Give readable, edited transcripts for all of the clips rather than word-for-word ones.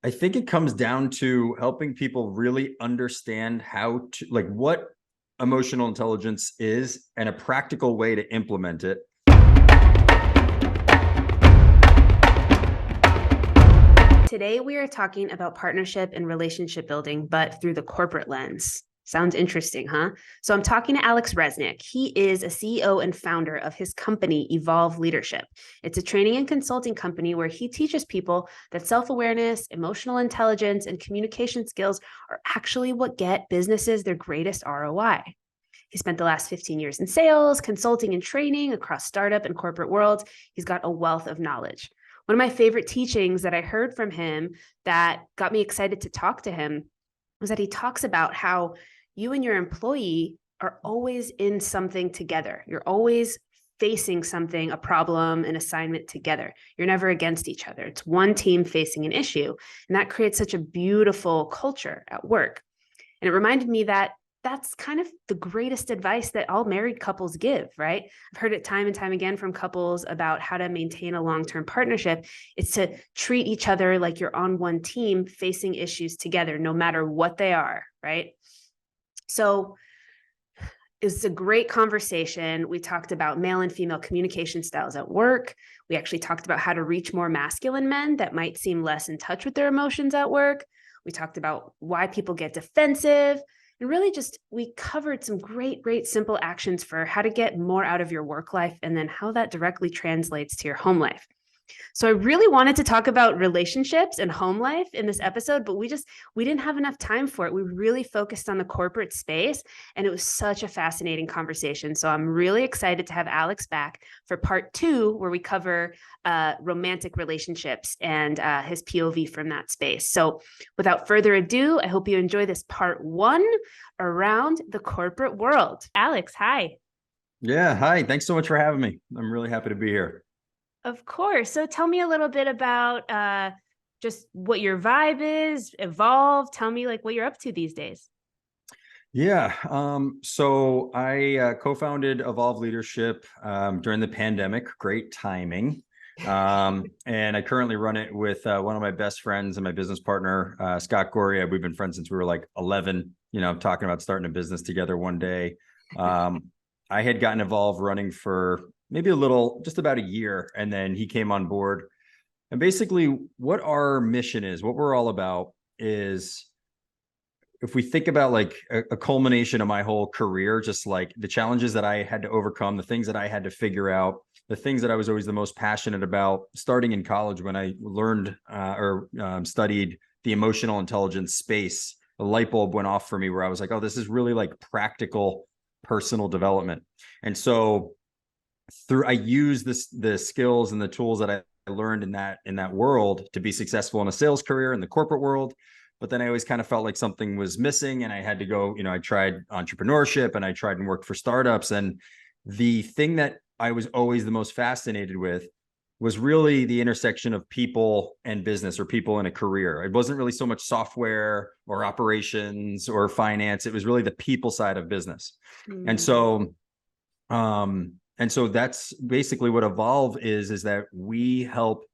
I think it comes down to helping people really understand how to, like, what emotional intelligence is and a practical way to implement it. Today, we are talking about partnership and relationship building, but through the corporate lens. Sounds interesting, huh? So I'm talking to Alex Resnick. He is a CEO and founder of his company, Evolve Leadership. It's a training and consulting company where he teaches people that self-awareness, emotional intelligence, and communication skills are actually what get businesses their greatest ROI. He spent the last 15 years in sales, consulting, and training across startup and corporate worlds. He's got a wealth of knowledge. One of my favorite teachings that I heard from him that got me excited to talk to him was that he talks about how you and your employee are always in something together. You're always facing something, a problem, an assignment together. You're never against each other. It's one team facing an issue. And that creates such a beautiful culture at work. And it reminded me that that's kind of the greatest advice that all married couples give, right? I've heard it time and time again from couples about how to maintain a long-term partnership. It's to treat each other like you're on one team facing issues together, no matter what they are, right? So it's a great conversation. We talked about male and female communication styles at work. We actually talked about how to reach more masculine men that might seem less in touch with their emotions at work. We talked about why people get defensive. And really just, we covered some great, simple actions for how to get more out of your work life and then how that directly translates to your home life. So I really wanted to talk about relationships and home life in this episode, but we didn't have enough time for it. We really focused on the corporate space, and it was such a fascinating conversation. So I'm really excited to have Alex back for part 2, where we cover romantic relationships and his POV from that space. So without further ado, I hope you enjoy this part 1 around the corporate world. Alex, hi. Yeah. Hi. Thanks so much for having me. I'm really happy to be here. Of course. So tell me a little bit about just what your vibe is, Evolve. Tell me like what you're up to these days. Yeah. So I co-founded Evolve Leadership during the pandemic. Great timing. And I currently run it with one of my best friends and my business partner, Scott Gorey. We've been friends since we were like 11, talking about starting a business together one day. I had gotten Evolve running for maybe just about a year. And then he came on board. And basically what our mission is, what we're all about is, if we think about like a culmination of my whole career, just like the challenges that I had to overcome, the things that I had to figure out, the things that I was always the most passionate about, starting in college when I learned studied the emotional intelligence space, a light bulb went off for me where I was like, oh, this is really like practical personal development. And so I use the skills and the tools that I learned in that world to be successful in a sales career in the corporate world. But then I always kind of felt like something was missing and I had to go, I tried entrepreneurship and I tried and worked for startups. And the thing that I was always the most fascinated with was really the intersection of people and business, or people in a career. It wasn't really so much software or operations or finance. It was really the people side of business. And so that's basically what Evolve is that we help.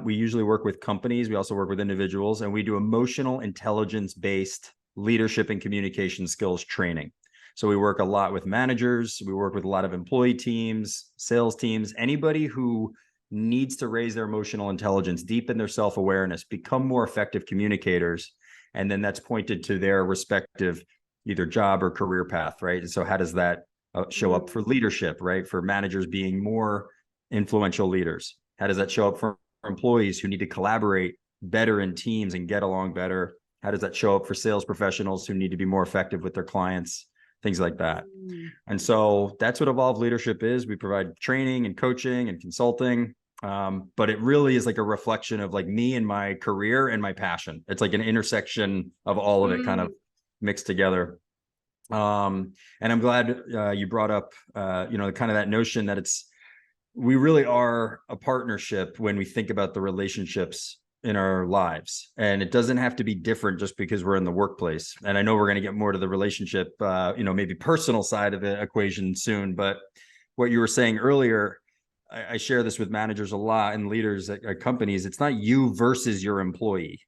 We usually work with companies. We also work with individuals, and we do emotional intelligence-based leadership and communication skills training. So we work a lot with managers. We work with a lot of employee teams, sales teams, anybody who needs to raise their emotional intelligence, deepen their self-awareness, become more effective communicators. And then that's pointed to their respective either job or career path, right? And so how does that show up for leadership, right? For managers being more influential leaders. How does that show up for employees who need to collaborate better in teams and get along better? How does that show up for sales professionals who need to be more effective with their clients? Things like that. And so that's what Evolve Leadership is. We provide training and coaching and consulting. But it really is like a reflection of like me and my career and my passion. It's like an intersection of all of it kind of mixed together. And I'm glad you brought up, kind of that notion that we really are a partnership when we think about the relationships in our lives. And it doesn't have to be different just because we're in the workplace. And I know we're going to get more to the relationship, maybe personal side of the equation soon. But what you were saying earlier, I share this with managers a lot and leaders at companies. It's not you versus your employee.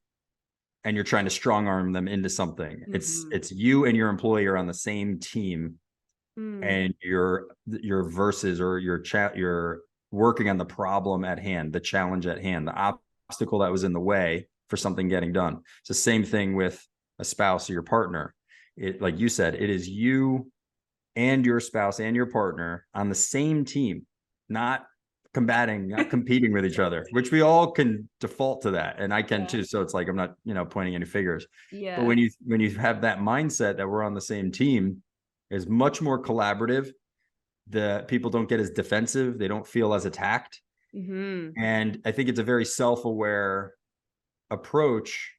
and you're trying to strong arm them into something. Mhm. It's you and your employee are on the same team, Mm. and your versus or your chat, you're working on the problem at hand, the challenge at hand, the obstacle that was in the way for something getting done. It's the same thing with a spouse or your partner. It, like you said, it is you and your spouse and your partner on the same team, not combating, not competing with each other, which we all can default to that. And I can Yeah. too. So it's like, I'm not, pointing any figures, but Yeah. when you have that mindset that we're on the same team, is much more collaborative. The people don't get as defensive. They don't feel as attacked. Mhm. And I think it's a very self-aware approach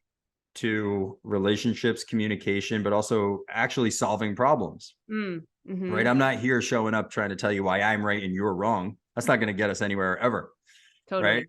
to relationships, communication, but also actually solving problems. Mm. Right? Mhm. I'm not here showing up trying to tell you why I'm right and you're wrong. That's not going to get us anywhere ever. Right.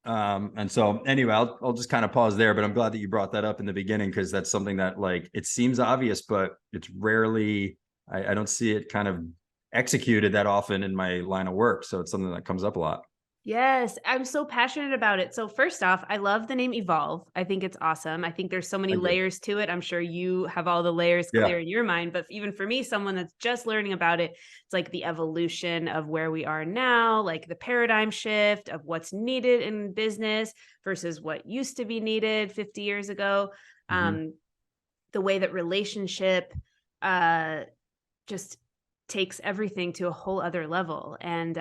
Totally. And so anyway, I'll just kind of pause there, but I'm glad that you brought that up in the beginning, because that's something that, like, it seems obvious, but it's rarely, I don't see it kind of executed that often in my line of work. So it's something that comes up a lot. Yes, I'm so passionate about it. So first off, I love the name Evolve. I think it's awesome. I think there's so many Thank you. layers to it. I'm sure you have all the layers Yeah. clear in your mind, but even for me, someone that's just learning about it, it's like the evolution of where we are now, like the paradigm shift of what's needed in business versus what used to be needed 50 years ago. Mm-hmm. The way that relationship uh just takes everything to a whole other level. And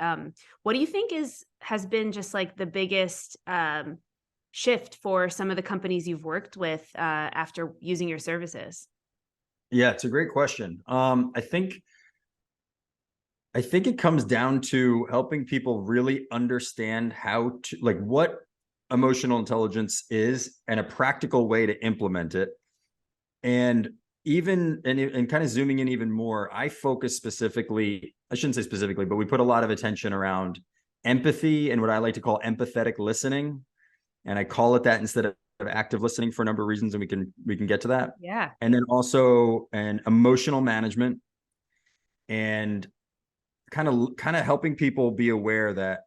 what do you think has been just like the biggest shift for some of the companies you've worked with after using your services? Yeah, it's a great question. I think it comes down to helping people really understand how to, like, what emotional intelligence is and a practical way to implement it. And and kind of zooming in even more, I focus specifically, I shouldn't say specifically, but we put a lot of attention around empathy and what I like to call empathetic listening. And I call it that instead of active listening for a number of reasons, and we can get to that. Yeah. And then also an emotional management, and kind of helping people be aware that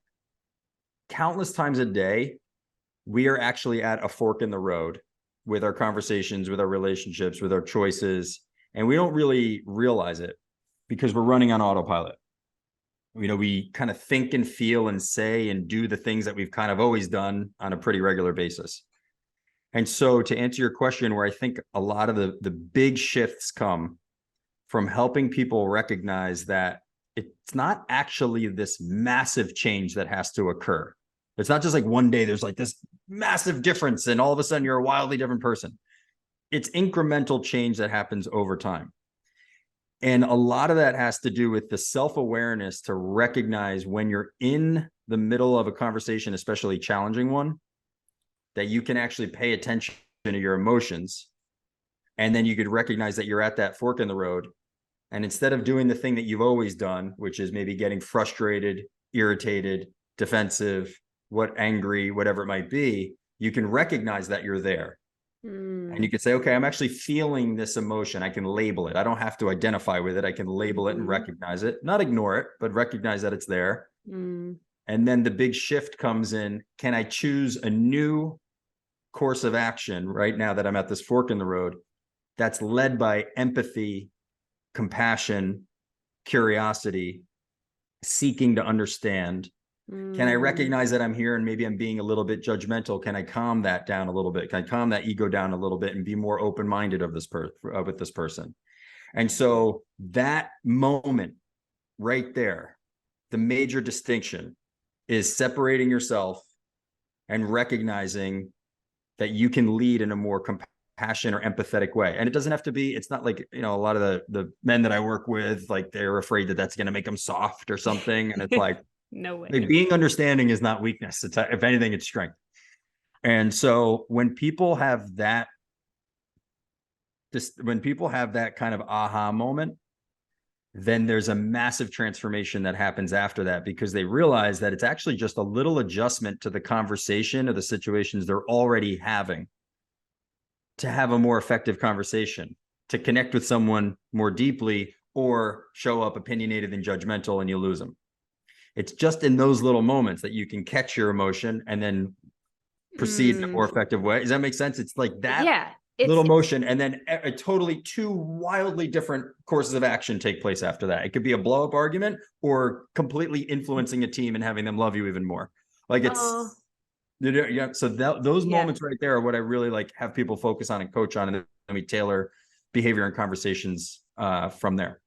countless times a day we are actually at a fork in the road with our conversations, with our relationships, with our choices, and we don't really realize it because we're running on autopilot. We kind of think and feel and say and do the things that we've kind of always done on a pretty regular basis. And so, to answer your question, where I think a lot of the big shifts come from helping people recognize that it's not actually this massive change that has to occur. It's not just like one day there's like this massive difference and all of a sudden you're a wildly different person. It's incremental change that happens over time. And a lot of that has to do with the self-awareness to recognize when you're in the middle of a conversation, especially a challenging one, that you can actually pay attention to your emotions. And then you could recognize that you're at that fork in the road. And instead of doing the thing that you've always done, which is maybe getting frustrated, irritated, defensive, angry, whatever it might be, you can recognize that you're there. And you can say, okay, I'm actually feeling this emotion. I can label it. I don't have to identify with it. I can label it and recognize it, not ignore it, but recognize that it's there. And then the big shift comes in. Can I choose a new course of action right now that I'm at this fork in the road that's led by empathy, compassion, curiosity, seeking to understand? Can I recognize that I'm here and maybe I'm being a little bit judgmental? Can I calm that down a little bit? Can I calm that ego down a little bit and be more open-minded with this person? And so that moment right there, the major distinction is separating yourself and recognizing that you can lead in a more compassion or empathetic way. And it doesn't have to be, it's not like, a lot of the men that I work with, like, they're afraid that that's going to make them soft or something. And it's like, no way. like, being understanding is not weakness. It's, if anything, it's strength. And so when people have that kind of aha moment, then there's a massive transformation that happens after that, because they realize that it's actually just a little adjustment to the conversation or the situations they're already having to have a more effective conversation, to connect with someone more deeply, or show up opinionated and judgmental and you lose them. It's just in those little moments that you can catch your emotion and then proceed in a more effective way. Does that make sense? It's like that. Yeah, little motion, and then a totally two wildly different courses of action take place after that. It could be a blow up argument or completely influencing a team and having them love you even more. Like Oh, yeah. So those yeah, moments right there are what I really like have people focus on and coach on, and then we tailor behavior and conversations from there.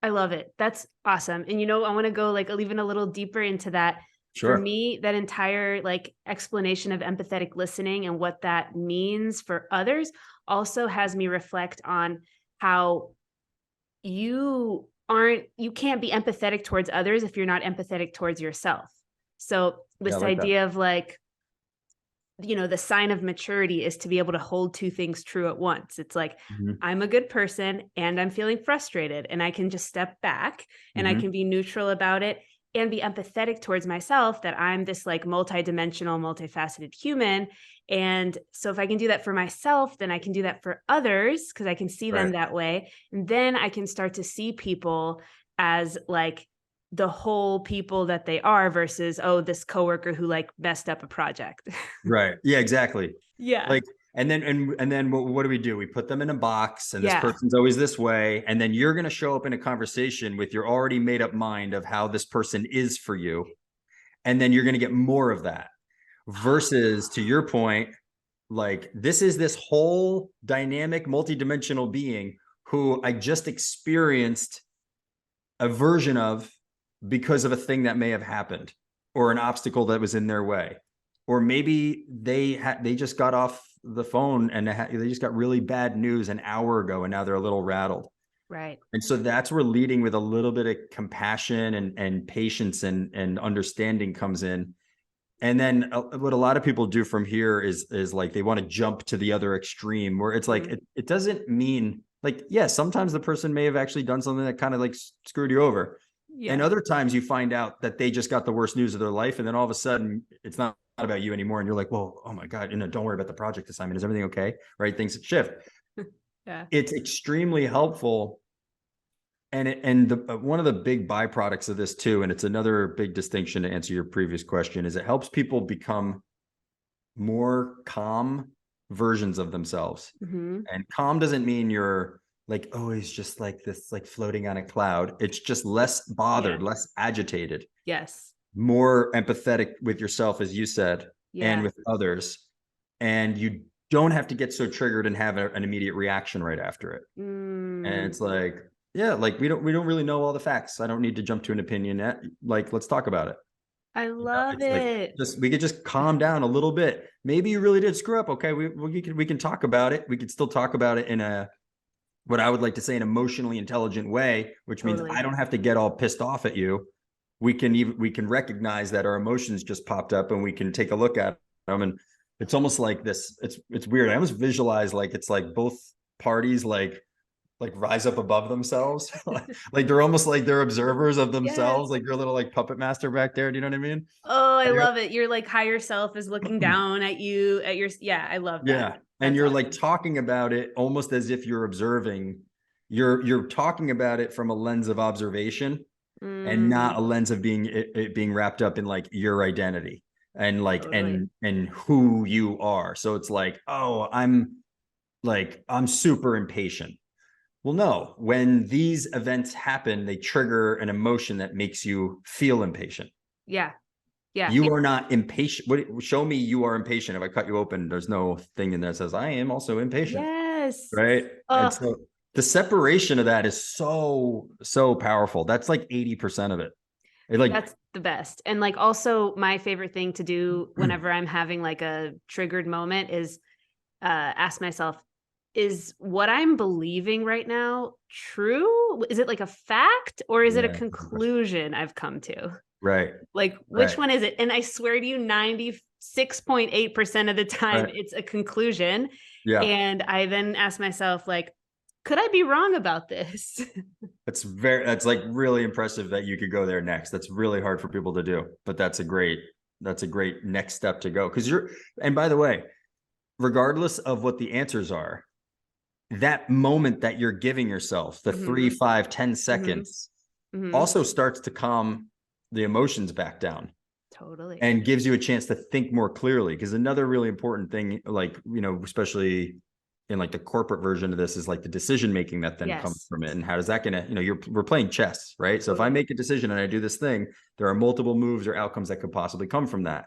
I love it. That's awesome. And I want to go like even a little deeper into that. For Sure. me, that entire like explanation of empathetic listening and what that means for others also has me reflect on how you can't be empathetic towards others if you're not empathetic towards yourself. So Yeah, I this like that. idea of like, the sign of maturity is to be able to hold two things true at once. It's like, Mhm. I'm a good person and I'm feeling frustrated, and I can just step back and I Mhm. can be neutral about it and be empathetic towards myself, that I'm this like multidimensional, multifaceted human. And so if I can do that for myself, then I can do that for others because I can see them Right. that way. And then I can start to see people as like the whole people that they are versus, oh, this coworker who like messed up a project. Right. Yeah, exactly. Yeah. Like, and then what do we do? We put them in a box, and this Yeah. person's always this way. And then you're going to show up in a conversation with your already made up mind of how this person is for you. And then you're going to get more of that versus, to your point, like this is this whole dynamic, multidimensional being who I just experienced a version of because of a thing that may have happened or an obstacle that was in their way. Or maybe they just got off the phone and they just got really bad news an hour ago and now they're a little rattled. Right. And so that's where leading with a little bit of compassion and patience and understanding comes in. And then what a lot of people do from here is like they want to jump to the other extreme where it's like it doesn't mean like, yeah, sometimes the person may have actually done something that kind of like screwed you over. And Yeah. other times you find out that they just got the worst news of their life. And then all of a sudden it's not about you anymore. And you're like, well, oh my God, don't worry about the project assignment. Is everything okay? Right? Things shift. Yeah. It's extremely helpful. And one of the big byproducts of this too, and it's another big distinction to answer your previous question, is it helps people become more calm versions of themselves. Mm-hmm. And calm doesn't mean you're like always just like this, like floating on a cloud. It's just less bothered, Yeah. less agitated, Yes. more empathetic with yourself, as you said, and Yeah. with others. And you don't have to get so triggered and have an immediate reaction right after it. And Mm, it's like, yeah, like we don't really know all the facts. I don't need to jump to an opinion yet. Like, let's talk about it. I love It's like it. we could just calm down a little bit. Maybe you really did screw up. Okay, we can talk about it. We could still talk about it in a what I would like to say an emotionally intelligent way, which means I Totally. don't have to get all pissed off at you. We can recognize that our emotions just popped up, and we can take a look at them. And it's almost like this. It's weird. I almost visualize like it's like both parties like rise up above themselves. Like they're almost like they're observers of Yes. themselves. Like you're a little like puppet master back there. Do you know what I mean? Oh, I And love it. Your like higher self is looking down at you at your, yeah, I love that. yeah. And That's you're like awesome. talking about it almost as if you're observing. You're talking about it from a lens of observation and not Mm, a lens of it being wrapped up in like your identity and like totally. and who you are. So it's like, oh, I'm super impatient. Well, no, when these events happen, they trigger an emotion that makes you feel impatient. Yeah. Yeah. You are not impatient. Show me you are impatient. If I cut you open, there's no thing in there that says I am also impatient. Yes. Right. And Oh, so the separation of that is so powerful. That's like 80% of it. It like that's the best. And like also my favorite thing to do whenever I'm having like a triggered moment is ask myself, is what I'm believing right now true? Is it like a fact or is it a yeah, conclusion I've come to? right, Like, which right, one is it? And I swear to you, 96.8% of the time, right. it's a conclusion. Yeah. And I then ask myself, like, could I be wrong about this? That's like really impressive that you could go there next. That's really hard for people to do, but that's a great next step to go. And by the way, regardless of what the answers are, that moment that you're giving yourself, the Hmm. 3, 5, 10 Hmm. seconds, Hmm. also starts to calm the emotions back down Totally. and gives you a chance to think more clearly. Because another really important thing, like, especially in like the corporate version of this is like the decision making that then comes Yes. from it. And how does that gonna, we're playing chess, right? So if I make a decision and I do this thing, there are multiple moves or outcomes that could possibly come from that.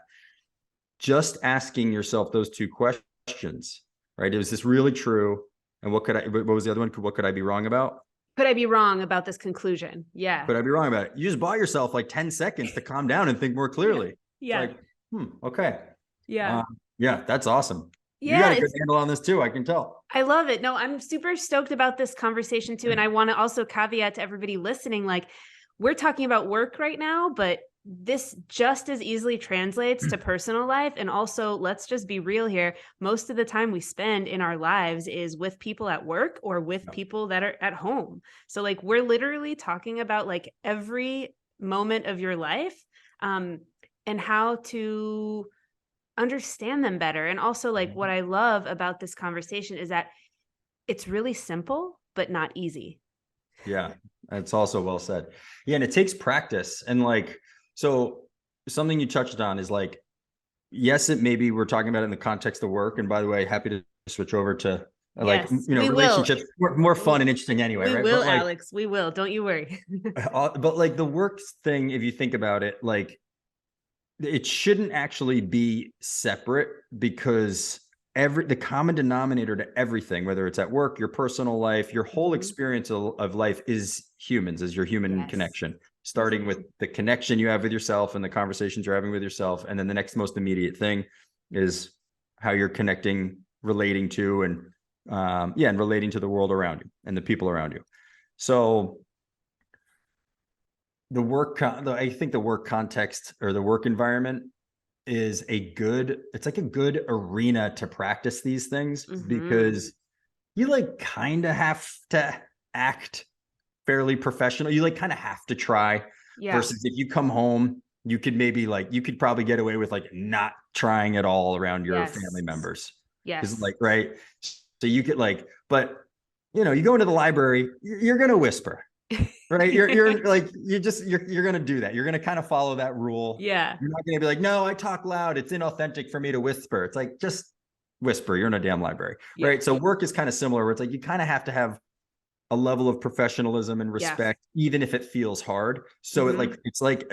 Just asking yourself those two questions, right? Is this really true? And what was the other one? What could I be wrong about? Could I be wrong about this conclusion? Yeah. Could I be wrong about it? You just buy yourself like 10 seconds to calm down and think more clearly. Yeah. It's like, okay. Yeah. Yeah, that's awesome. You Yeah. got a good handle on this too, I can tell. I love it. No, I'm super stoked about this conversation too. And I want to also caveat to everybody listening, like we're talking about work right now, but this just as easily translates to personal life. And also, let's just be real here. Most of the time we spend in our lives is with people at work or with people that are at home. So like we're literally talking about like every moment of your life, and how to understand them better. And also like what I love about this conversation is that it's really simple, but not easy. Yeah, that's also well said. Yeah, and it takes practice. And like, so something you touched on is like, yes, it maybe we're talking about it in the context of work. And by the way, happy to switch over to like, Yes, we will. relationships, more fun and interesting anyway, We right? will, But like, Alex. We will. Don't you worry. but like the work thing, if you think about it, like it shouldn't actually be separate because the common denominator to everything, whether it's at work, your personal life, your whole experience of life is humans, is your human connection, starting with the connection you have with yourself and the conversations you're having with yourself. And then the next most immediate thing is how you're connecting, relating to, and and relating to the world around you and the people around you. So I think the work context or the work environment is it's like a good arena to practice these things because you like kind of have to act fairly professional. You like kind of have to try versus if you come home, you could probably get away with like not trying at all around your family members. Yes. Like, right. So you could like, but you go into the library, you're going to whisper. Right. You're like, you're going to do that. You're going to kind of follow that rule. Yeah. You're not going to be like, no, I talk loud. It's inauthentic for me to whisper. It's like, just whisper. You're in a damn library. Yeah. Right. So work is kind of similar where it's like, you kind of have to have a level of professionalism and respect, even if it feels hard. So it's like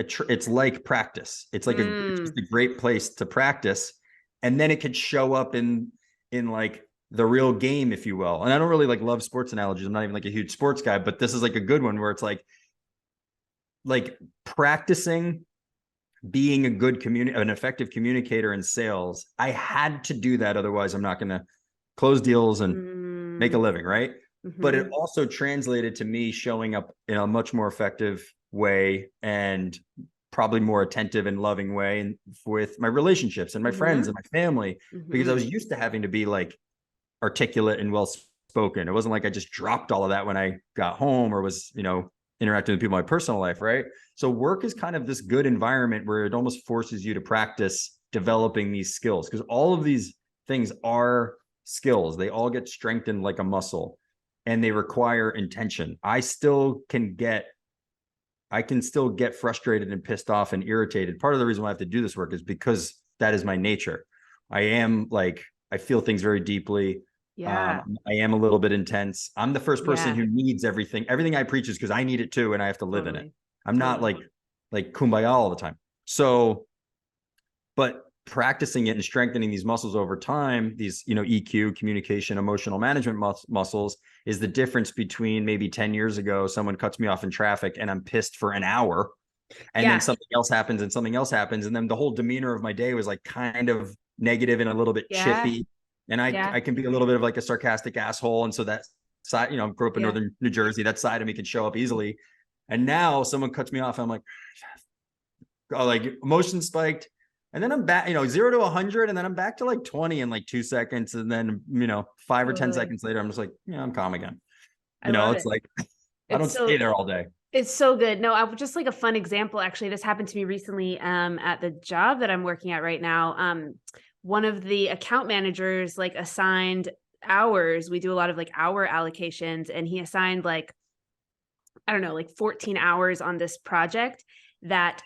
practice. It's like it's just a great place to practice. And then it could show up in like the real game, if you will. And I don't really like love sports analogies. I'm not even like a huge sports guy, but this is like a good one where it's like practicing being an effective communicator in sales. I had to do that. Otherwise I'm not going to close deals and make a living. Right. But it also translated to me showing up in a much more effective way and probably more attentive and loving way and with my relationships and my friends and my family, because I was used to having to be like articulate and well-spoken. It wasn't like I just dropped all of that when I got home or was, interacting with people in my personal life. Right. So work is kind of this good environment where it almost forces you to practice developing these skills, because all of these things are skills. They all get strengthened like a muscle and they require intention. I can still get frustrated and pissed off and irritated. Part of the reason why I have to do this work is because that is my nature. I feel things very deeply. Yeah. I am a little bit intense. I'm the first person who needs everything. Everything I preach is because I need it too, and I have to live in it. I'm not like kumbaya all the time. So, but practicing it and strengthening these muscles over time, these, EQ, communication, emotional management muscles, is the difference between maybe 10 years ago, someone cuts me off in traffic and I'm pissed for an hour. And then something else happens and something else happens. And then the whole demeanor of my day was like kind of negative and a little bit chippy. And I can be a little bit of like a sarcastic asshole. And so that side, grew up in northern New Jersey, that side of me can show up easily. And now someone cuts me off. I'm like, emotion spiked. And then I'm back, 0 to 100. And then I'm back to like 20 in like 2 seconds. And then, 5 or 10 seconds later, I'm just like, I'm calm again. It's like, I don't stay there all day. It's so good. No, I just like a fun example. Actually, this happened to me recently at the job that I'm working at right now. One of the account managers assigned hours. We do a lot of hour allocations, and he assigned 14 hours on this project that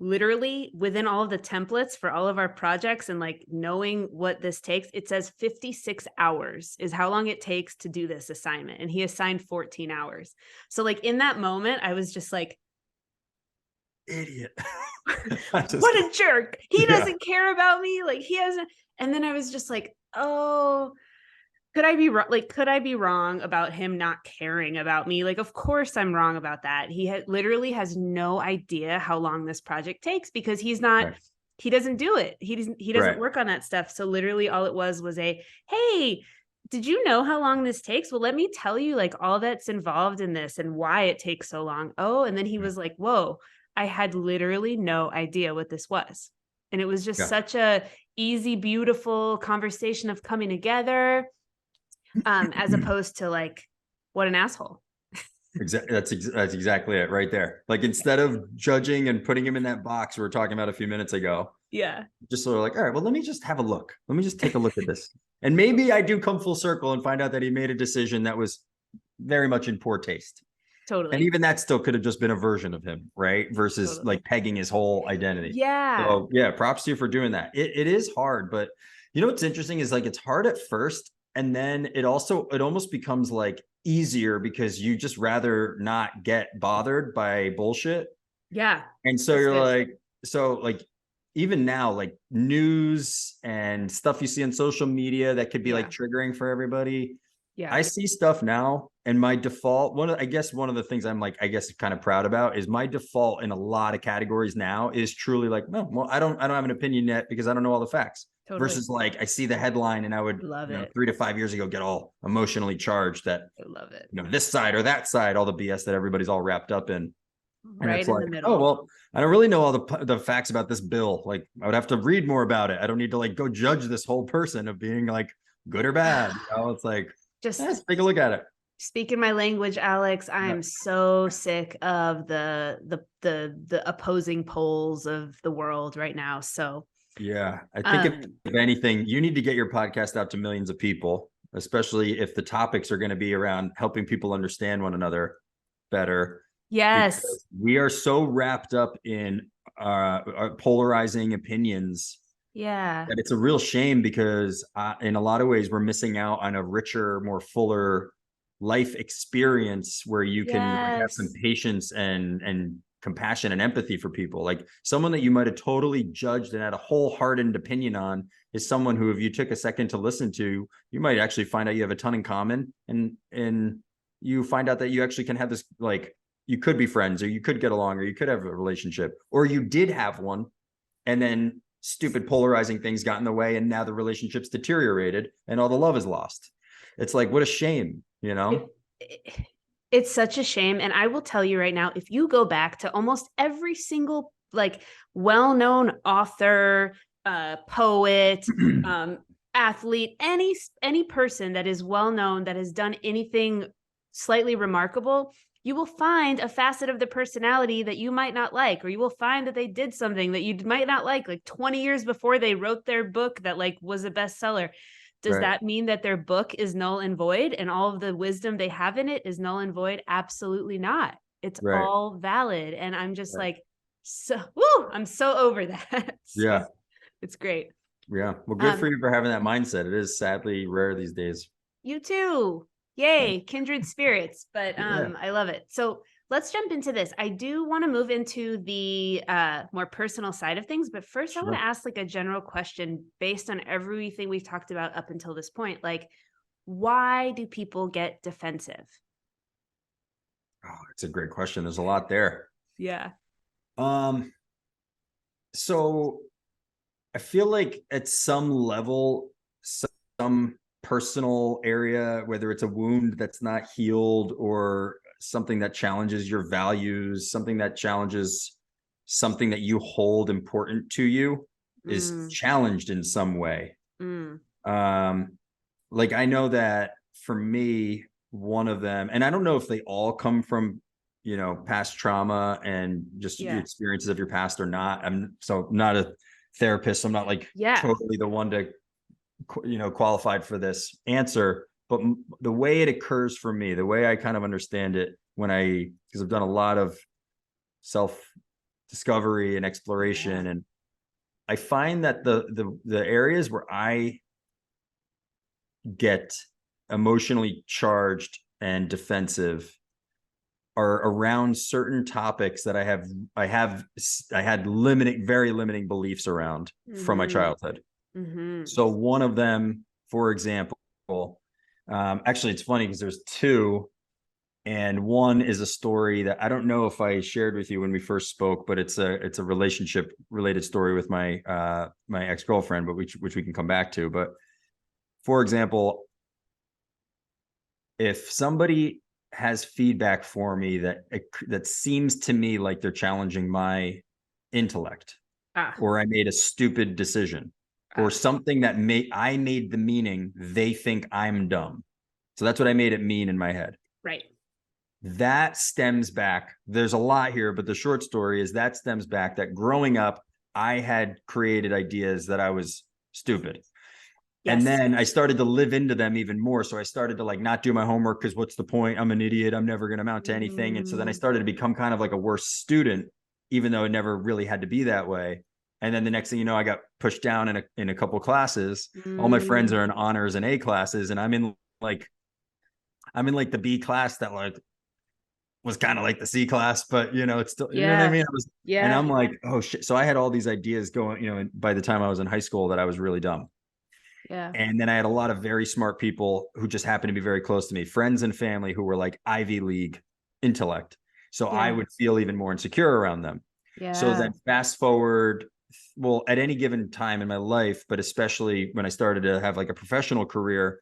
literally within all of the templates for all of our projects and like knowing what this takes, it says 56 hours is how long it takes to do this assignment. And he assigned 14 hours. So like in that moment, I was just like, Idiot. what a jerk. He doesn't care about me. Like he hasn't. And then I was just like, oh, could I be wrong? Like, could I be wrong about him not caring about me? Like, of course I'm wrong about that. He literally has no idea how long this project takes because he's not, Right. he doesn't do it. He doesn't Right. work on that stuff. So literally all it was a, hey, did you know how long this takes? Well, let me tell you like all that's involved in this and why it takes so long. Oh, and then he was like, whoa, I had literally no idea what this was. And it was just such a easy, beautiful conversation of coming together. As opposed to like, what an asshole. That's exactly it right there. Like instead of judging and putting him in that box we were talking about a few minutes ago, Yeah. just sort of like, all right, well, let me just have a look. Let me just take a look at this. And maybe I do come full circle and find out that he made a decision that was very much in poor taste. Totally. And even that still could have just been a version of him, right? Versus like pegging his whole identity. Yeah. So yeah, props to you for doing that. It is hard, but you know what's interesting is like it's hard at first. And then it almost becomes like easier because you just rather not get bothered by bullshit. Yeah. And so That's you're good. like, even now, like news and stuff you see on social media that could be like triggering for everybody. Yeah. I see stuff now, and my default, one of the things I'm like, I guess kind of proud about is my default in a lot of categories now is truly like, no, well, I don't have an opinion yet because I don't know all the facts. Totally. Versus like I see the headline and I would love it. 3 to 5 years ago get all emotionally charged that I love it. this side or that side, all the BS that everybody's all wrapped up in. And Right it's in like, the middle. oh, well, I don't really know all the facts about this bill. Like I would have to read more about it. I don't need to like go judge this whole person of being like good or bad. It's like, just let's take a look at it. Speaking my language, Alex, I am so sick of the opposing poles of the world right now. So yeah, I think if anything, you need to get your podcast out to millions of people, especially if the topics are going to be around helping people understand one another better. Yes. Because we are so wrapped up in our polarizing opinions. Yeah. That it's a real shame because in a lot of ways we're missing out on a richer, more fuller life experience where you can have some patience and compassion and empathy for people. Like someone that you might have totally judged and had a wholehearted opinion on is someone who, if you took a second to listen to, you might actually find out you have a ton in common, and you find out that you actually can have this, like you could be friends, or you could get along, or you could have a relationship, or you did have one, and then stupid polarizing things got in the way, and now the relationship's deteriorated and all the love is lost. It's like, what a shame, It's such a shame. And I will tell you right now, if you go back to almost every single like well-known author, poet, athlete, any person that is well-known that has done anything slightly remarkable, you will find a facet of the personality that you might not like, or you will find that they did something that you might not like 20 years before they wrote their book that like was a bestseller. Does that mean that their book is null and void and all of the wisdom they have in it is null and void? Absolutely not. It's all valid. And I'm just like, I'm so over that. So it's great. Yeah. Well, good for you for having that mindset. It is sadly rare these days. You too. Yay, kindred spirits. But I love it. So let's jump into this. I do want to move into the more personal side of things, but first I want to ask like a general question based on everything we've talked about up until this point. Like, why do people get defensive? Oh, it's a great question. There's a lot there. Yeah. So I feel like at some level, some personal area, whether it's a wound that's not healed or something that challenges your values, something that challenges something that you hold important to you, is challenged in some way. Like I know that for me, one of them, and I don't know if they all come from, past trauma and just experiences of your past or not. I'm not a therapist. So I'm not like totally the one to, qualified for this answer, but the way it occurs for me, the way I kind of understand it because I've done a lot of self discovery and exploration. And I find that the areas where I get emotionally charged and defensive are around certain topics that I had very limiting beliefs around from my childhood. So one of them, for example, actually it's funny because there's two, and one is a story that I don't know if I shared with you when we first spoke, but it's a relationship related story with my my ex-girlfriend, but which we can come back to. But for example, if somebody has feedback for me that seems to me like they're challenging my intellect, or I made a stupid decision, or something that I made the meaning they think I'm dumb. So that's what I made it mean in my head. Right. That stems back. There's a lot here, but the short story is that stems back that growing up, I had created ideas that I was stupid. Yes. And then I started to live into them even more. So I started to like not do my homework because what's the point? I'm an idiot. I'm never going to amount to anything. And so then I started to become kind of like a worse student, even though it never really had to be that way. And then the next thing you know, I got pushed down in a couple classes. All my friends are in honors and A classes, and I'm in like the B class that like was kind of like the C class, but you know, it's still, you know what I mean? And I'm like, oh shit. So I had all these ideas going, you know, by the time I was in high school that I was really dumb. Yeah. And then I had a lot of very smart people who just happened to be very close to me, friends and family who were like Ivy League intellect. So I would feel even more insecure around them. Yeah. So then fast forward, well, at any given time in my life, but especially when I started to have like a professional career,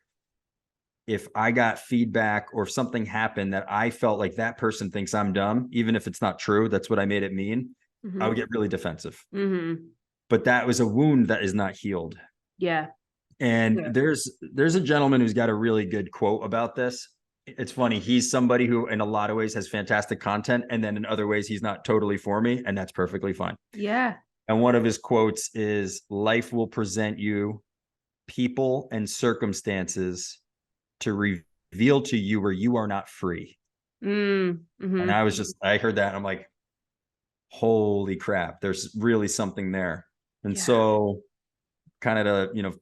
if I got feedback or if something happened that I felt like that person thinks I'm dumb, even if it's not true, that's what I made it mean, I would get really defensive. But that was a wound that is not healed. Yeah. And there's a gentleman who's got a really good quote about this. It's funny. He's somebody who in a lot of ways has fantastic content. And then in other ways, he's not totally for me. And that's perfectly fine. Yeah. And one of his quotes is, life will present you people and circumstances to reveal to you where you are not free. And I heard that and I'm like, holy crap, there's really something there. And so kind of to, you know,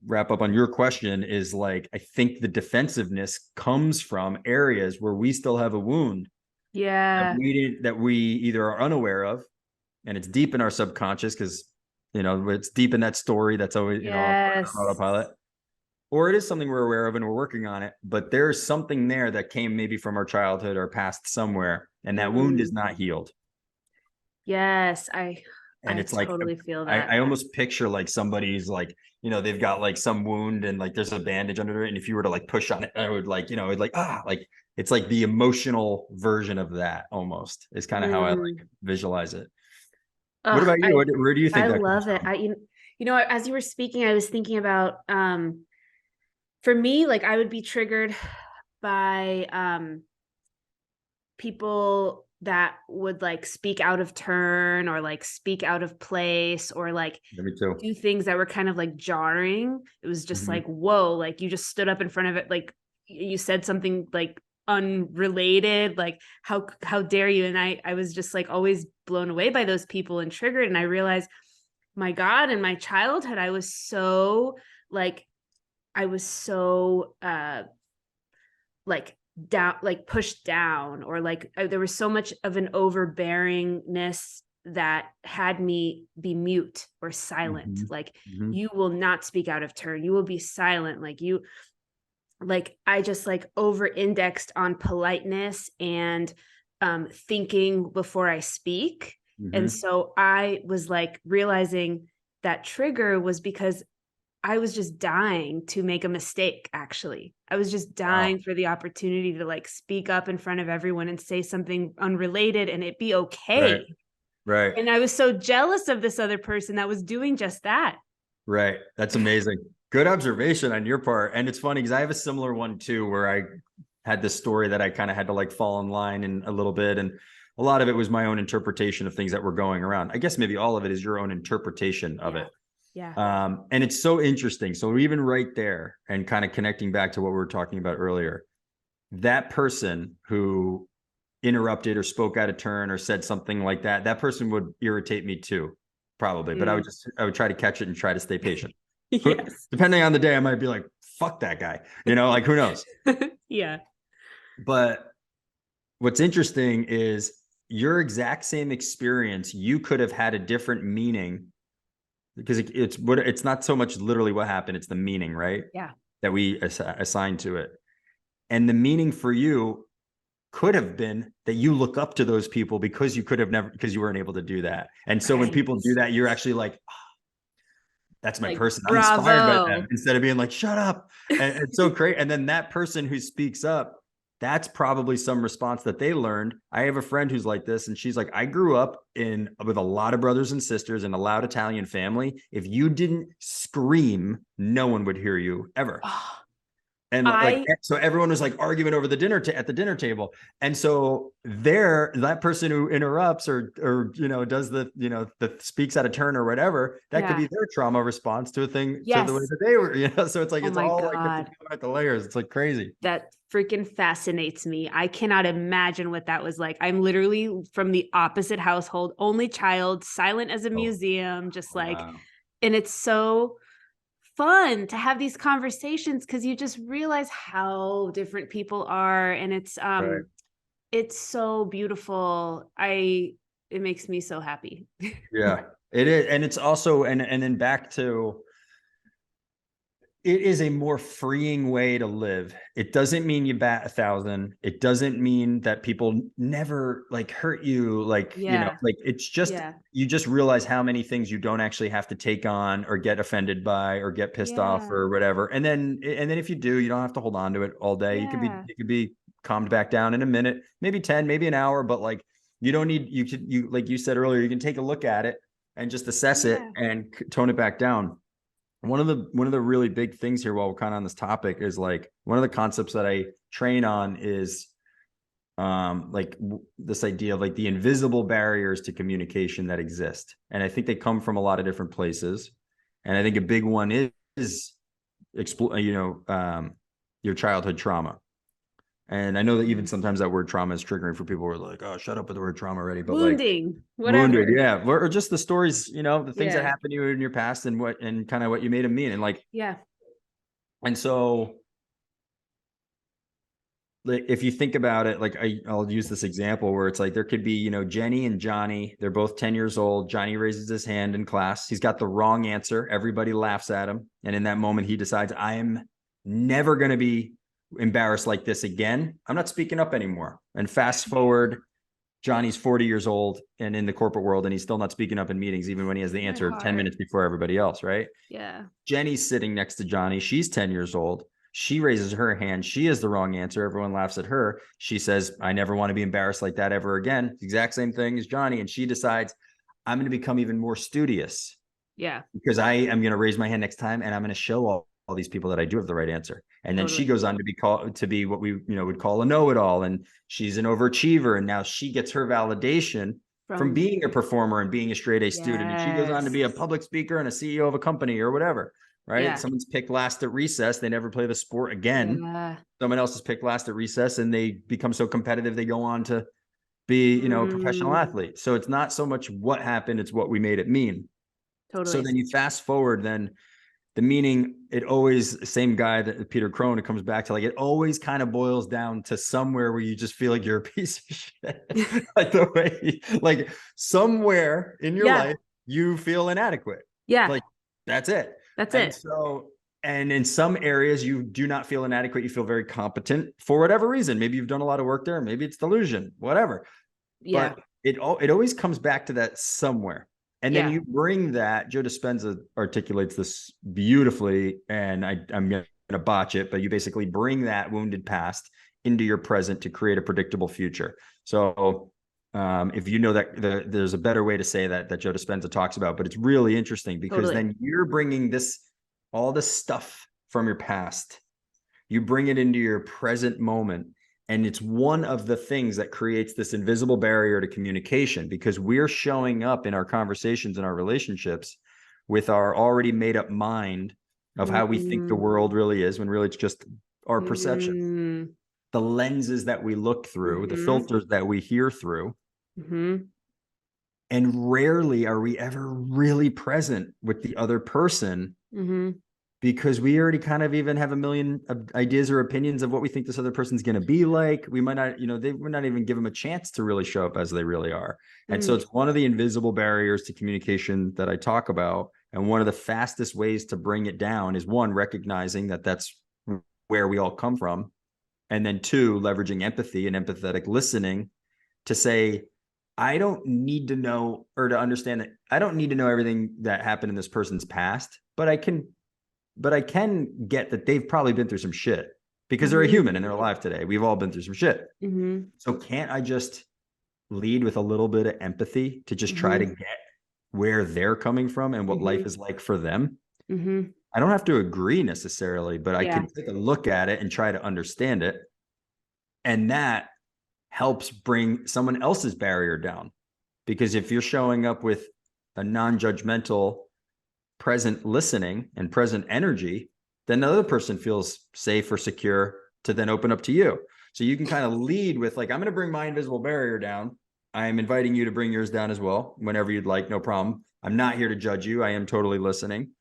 wrap up on your question is like, I think the defensiveness comes from areas where we still have a wound. That we either are unaware of, and it's deep in our subconscious because, you know, it's deep in that story that's always, you know, autopilot. Or it is something we're aware of and we're working on it, but there's something there that came maybe from our childhood or past somewhere, and that wound is not healed. Yes, and it's like, totally feel that. I almost picture like somebody's like, you know, they've got like some wound and like there's a bandage under it, and if you were to like push on it, I would like, you know, it'd like like it's like the emotional version of that almost is kind of how I like visualize it. What about you? Where do you think that love it? You know, as you were speaking, I was thinking about for me, like I would be triggered by people that would like speak out of turn or like speak out of place or like do things that were kind of like jarring. It was just like, whoa, like you just stood up in front of it, like you said something like unrelated, like how dare you? And I was just like always blown away by those people and triggered. And I realized, my God, in my childhood, I was so down, like pushed down, or like there was so much of an overbearingness that had me be mute or silent. Like you will not speak out of turn. You will be silent. Like I just like over indexed on politeness and thinking before I speak. And so I was like realizing that trigger was because I was just dying to make a mistake. Actually, I was just dying for the opportunity to like speak up in front of everyone and say something unrelated and it be okay. Right. And I was so jealous of this other person that was doing just that. Right. That's amazing. Good observation on your part. And it's funny because I have a similar one too, where I had this story that I kind of had to like fall in line in a little bit. And a lot of it was my own interpretation of things that were going around. I guess maybe all of it is your own interpretation of it. Yeah. And it's so interesting. So even right there, and kind of connecting back to what we were talking about earlier, that person who interrupted or spoke out of turn or said something like that, that person would irritate me too, probably. But I would try to catch it and try to stay patient. Yes. Depending on the day, I might be like, fuck that guy, like who knows? Yeah. But what's interesting is your exact same experience, you could have had a different meaning, because it's not so much literally what happened, it's the meaning, right? Yeah. That we assign to it. And the meaning for you could have been that you look up to those people because you weren't able to do that. And so when people do that, you're actually like, oh, that's my person. I'm inspired by them, instead of being like, shut up. And it's so great. And then that person who speaks up, that's probably some response that they learned. I have a friend who's like this, and she's like, I grew up with a lot of brothers and sisters in a loud Italian family. If you didn't scream, no one would hear you ever. And so everyone was like arguing over the at the dinner table. And so that person who interrupts or does the speaks out of turn or whatever, that could be their trauma response to a thing. Yes. To the way that they were, so it's like, it's all God. like the layers. It's like crazy. That freaking fascinates me. I cannot imagine what that was like. I'm literally from the opposite household, only child, silent as a museum, just like, and it's so fun to have these conversations because you just realize how different people are, and it's it's so beautiful. It makes me so happy. Yeah, it is. And it's also, and then back to, it is a more freeing way to live. It doesn't mean you bat 1,000. It doesn't mean that people never like hurt you. Like, it's just, you just realize how many things you don't actually have to take on or get offended by or get pissed off or whatever. And then if you do, you don't have to hold on to it all day. You could be calmed back down in a minute, maybe 10, maybe an hour, but like, you don't need, you like you said earlier, you can take a look at it and just assess it and tone it back down. One of the really big things here, while we're kind of on this topic, is like one of the concepts that I train on is this idea of like the invisible barriers to communication that exist. And I think they come from a lot of different places. And I think a big one is your childhood trauma. And I know that even sometimes that word trauma is triggering for people who are like, oh, shut up with the word trauma already. But wounding, whatever. Wounded, yeah. Or just the stories, the things that happened to you in your past and kind of what you made them mean. And like, and so like, if you think about it, like I'll use this example where it's like, there could be, Jenny and Johnny, they're both 10 years old. Johnny raises his hand in class. He's got the wrong answer. Everybody laughs at him. And in that moment, he decides, I am never going to be embarrassed like this again. I'm not speaking up anymore. And fast forward, Johnny's 40 years old and in the corporate world, and he's still not speaking up in meetings, even when he has the answer 10 minutes before everybody else, right? Yeah. Jenny's sitting next to Johnny. She's 10 years old. She raises her hand. She has the wrong answer. Everyone laughs at her. She says, I never want to be embarrassed like that ever again. Exact same thing as Johnny. And she decides, I'm going to become even more studious. Yeah. Because I am going to raise my hand next time, and I'm going to show all these people that I do have the right answer. And then she goes on to be what we would call a know-it-all, and she's an overachiever, and now she gets her validation from being a performer and being a straight A student, and she goes on to be a public speaker and a CEO of a company or whatever, right? Someone's picked last at recess, they never play the sport again. Someone else is picked last at recess and they become so competitive they go on to be a professional athlete. So it's not so much what happened, it's what we made it mean. So then you fast forward, then the meaning, it always, same guy, that Peter Crone, it comes back to like, it always kind of boils down to somewhere where you just feel like you're a piece of shit. Like the way, like somewhere in your life, you feel inadequate. Yeah. Like that's it. That's it. So, and in some areas you do not feel inadequate. You feel very competent for whatever reason. Maybe you've done a lot of work there. Maybe it's delusion, whatever. Yeah. But it always comes back to that somewhere. And then you bring that, Joe Dispenza articulates this beautifully, and I'm going to botch it, but you basically bring that wounded past into your present to create a predictable future. So if you know that there's a better way to say that Joe Dispenza talks about, but it's really interesting because then you're bringing all this stuff from your past, you bring it into your present moment. And it's one of the things that creates this invisible barrier to communication, because we're showing up in our conversations and our relationships with our already made up mind of how we think the world really is, when really it's just our perception. the lenses that we look through, the filters that we hear through. And rarely are we ever really present with the other person because we already kind of even have a million ideas or opinions of what we think this other person's going to be like. We might not, we're not even give them a chance to really show up as they really are. And so it's one of the invisible barriers to communication that I talk about. And one of the fastest ways to bring it down is, one, recognizing that that's where we all come from. And then two, leveraging empathy and empathetic listening to say, I don't need to know or to understand that I don't need to know everything that happened in this person's past, but I can get that they've probably been through some shit because they're a human and they're alive today. We've all been through some shit. So can't I just lead with a little bit of empathy to just try to get where they're coming from and what life is like for them? I don't have to agree necessarily, but I can take a look at it and try to understand it. And that helps bring someone else's barrier down. Because if you're showing up with a non-judgmental, present listening and present energy, then the other person feels safe or secure to then open up to you. So you can kind of lead with like, I'm going to bring my invisible barrier down. I'm inviting you to bring yours down as well, whenever you'd like, no problem. I'm not here to judge you. I am totally listening.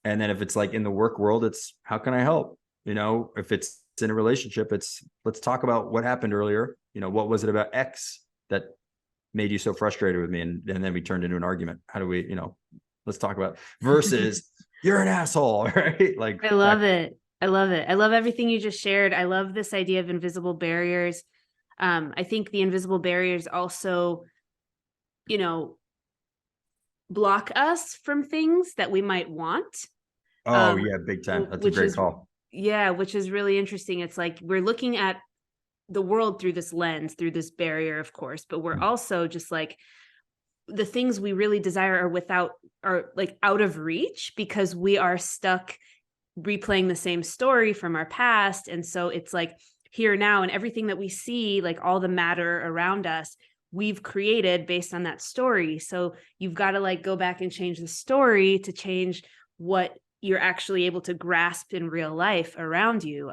And then if it's like in the work world, it's how can I help? If it's in a relationship, it's let's talk about what happened earlier. What was it about X that made you so frustrated with me? And then we turned into an argument. How do we, let's talk about versus you're an asshole, right? Like, I love it. I love it. I love everything you just shared. I love this idea of invisible barriers. I think the invisible barriers also, block us from things that we might want. Oh yeah, big time. That's a great call. Yeah, which is really interesting. It's like we're looking at the world through this lens, through this barrier, of course, but we're also just like the things we really desire are like out of reach because we are stuck replaying the same story from our past. And so it's like here now, and everything that we see, like all the matter around us, we've created based on that story. So you've got to like go back and change the story to change what you're actually able to grasp in real life around you.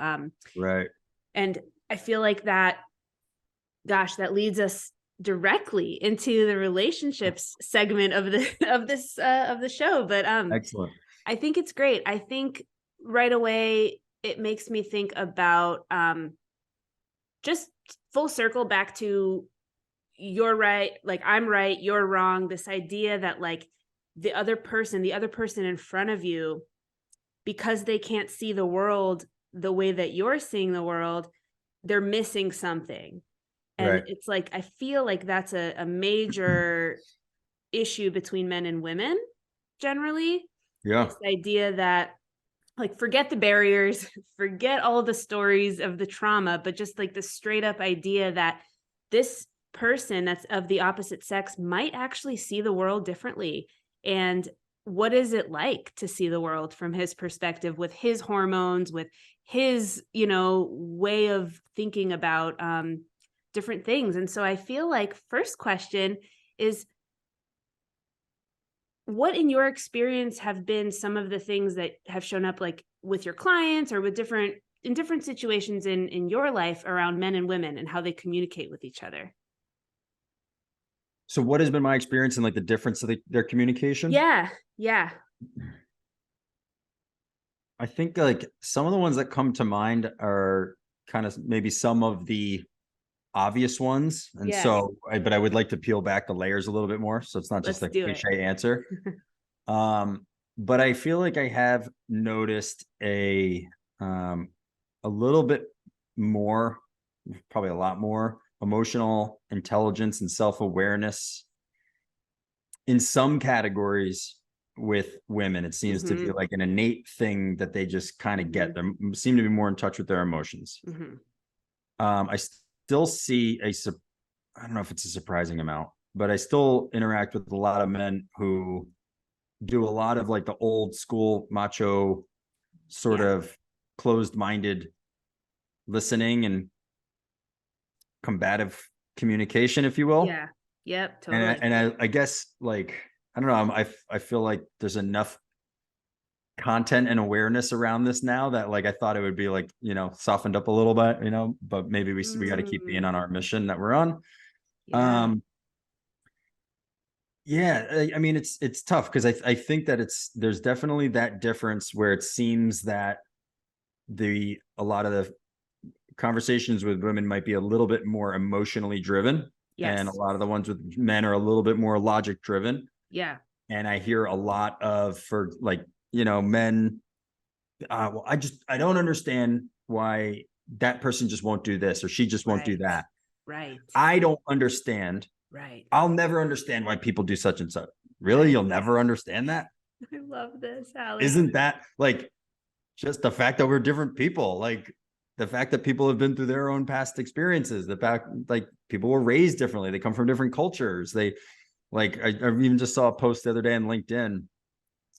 Right. And I feel like that leads us directly into the relationships segment of the show. But Excellent. I think it's great. I think right away it makes me think about just full circle back to you're right, like I'm right, you're wrong. This idea that like the other person in front of you, because they can't see the world the way that you're seeing the world, they're missing something. And it's like, I feel like that's a major issue between men and women generally. Yeah. This idea that like, forget the barriers, forget all of the stories of the trauma, but just like the straight up idea that this person that's of the opposite sex might actually see the world differently. And what is it like to see the world from his perspective, with his hormones, with his, way of thinking about different things. And so I feel like first question is, what in your experience have been some of the things that have shown up like with your clients or with in different situations in your life around men and women and how they communicate with each other? So what has been my experience in like the difference of their communication? Yeah. I think like some of the ones that come to mind are kind of maybe some of the obvious ones. And but I would like to peel back the layers a little bit more. So it's not just a cliche answer. But I feel like I have noticed a little bit more, probably a lot more emotional intelligence and self-awareness in some categories with women. It seems to be like an innate thing that they just kind of get. They seem to be more in touch with their emotions. I still see I don't know if it's a surprising amount, but I still interact with a lot of men who do a lot of like the old school macho sort of closed-minded listening and combative communication, if you will. Yeah. Yep. Totally. And I guess like, I don't know. I feel like there's enough content and awareness around this now that like I thought it would be like, softened up a little bit, but maybe we got to keep being on our mission that we're on. Yeah. Yeah, I mean it's tough because I think that there's definitely that difference where it seems that a lot of the conversations with women might be a little bit more emotionally driven, and a Yes. lot of the ones with men are a little bit more logic driven. Yeah. And I hear a lot of for like, men, well, I don't understand why that person just won't do this or she just won't do Right. that. Right. I don't understand. Right. I'll never understand why people do such and such. Really? Right. You'll never understand that? I love this, Alex. Isn't that like just the fact that we're different people? Like the fact that people have been through their own past experiences, the fact like people were raised differently, they come from different cultures. They like I even just saw a post the other day on LinkedIn.